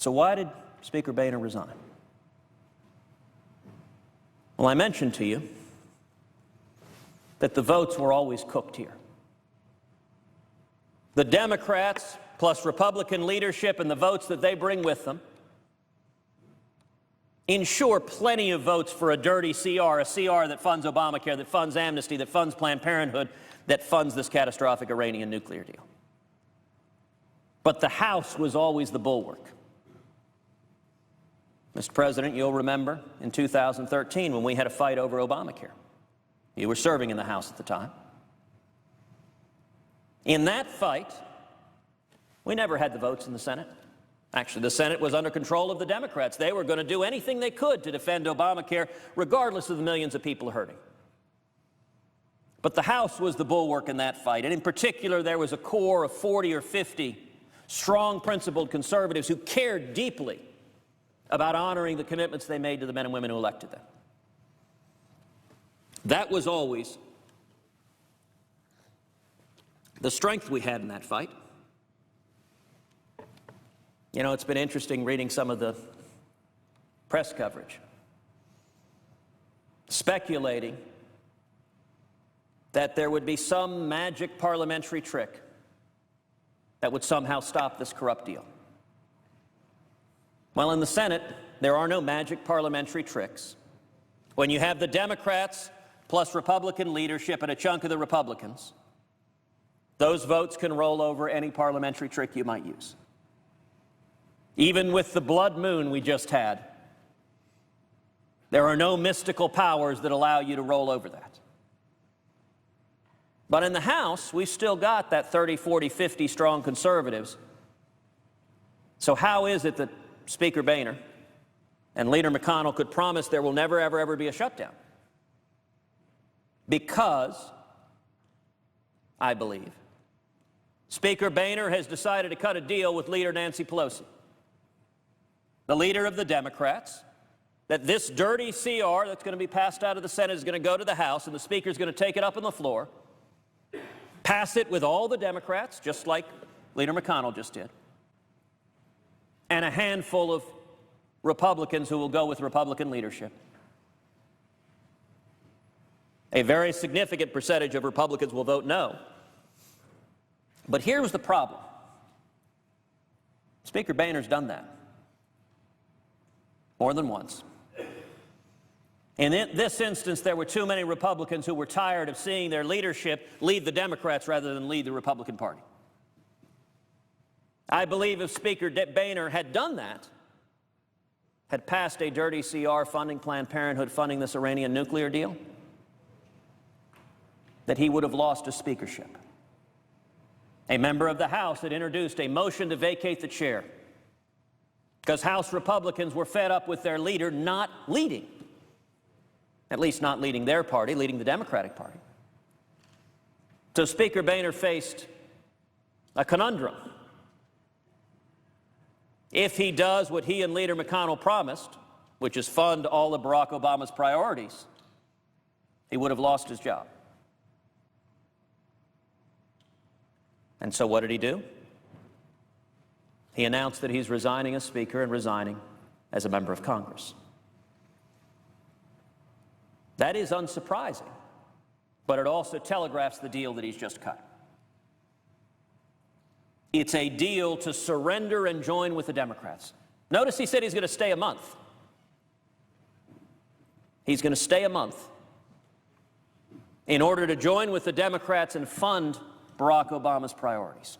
So why did Speaker Boehner resign? Well, I mentioned to you that the votes were always cooked here. The Democrats, plus Republican leadership and the votes that they bring with them, ensure plenty of votes for a dirty CR, a CR that funds Obamacare, that funds amnesty, that funds Planned Parenthood, that funds this catastrophic Iranian nuclear deal. But the House was always the bulwark. Mr. President, you'll remember in 2013 when we had a fight over Obamacare. You were serving in the House at the time. In that fight, we never had the votes in the Senate. Actually, the Senate was under control of the Democrats. They were going to do anything they could to defend Obamacare, regardless of the millions of people hurting. But the House was the bulwark in that fight, and in particular, there was a core of 40 or 50 strong, principled conservatives who cared deeply about honoring the commitments they made to the men and women who elected them. That was always the strength we had in that fight. You know, it's been interesting reading some of the press coverage, speculating that there would be some magic parliamentary trick that would somehow stop this corrupt deal. Well, in the Senate, there are no magic parliamentary tricks. When you have the Democrats plus Republican leadership and a chunk of the Republicans, those votes can roll over any parliamentary trick you might use. Even with the blood moon we just had, there are no mystical powers that allow you to roll over that. But in the House, we've still got that 30, 40, 50 strong conservatives. So how is it that Speaker Boehner and Leader McConnell could promise there will never, ever, ever be a shutdown? Because, I believe, Speaker Boehner has decided to cut a deal with Leader Nancy Pelosi, the leader of the Democrats, that this dirty CR that's going to be passed out of the Senate is going to go to the House, and the Speaker is going to take it up on the floor, pass it with all the Democrats, just like Leader McConnell just did, and a handful of Republicans who will go with Republican leadership. A very significant percentage of Republicans will vote no. But here's the problem. Speaker Boehner's done that more than once. In this instance, there were too many Republicans who were tired of seeing their leadership lead the Democrats rather than lead the Republican Party. I believe if Speaker Boehner had done that, had passed a dirty CR funding Planned Parenthood, funding this Iranian nuclear deal, that he would have lost his speakership. A member of the House had introduced a motion to vacate the chair because House Republicans were fed up with their leader not leading, at least not leading their party, leading the Democratic Party. So Speaker Boehner faced a conundrum. If he does what he and Leader McConnell promised, which is fund all of Barack Obama's priorities, he would have lost his job. And so what did he do? He announced that he's resigning as Speaker and resigning as a member of Congress. That is unsurprising, but it also telegraphs the deal that he's just cut. It's a deal to surrender and join with the Democrats. Notice he said he's going to stay a month. He's going to stay a month in order to join with the Democrats and fund Barack Obama's priorities.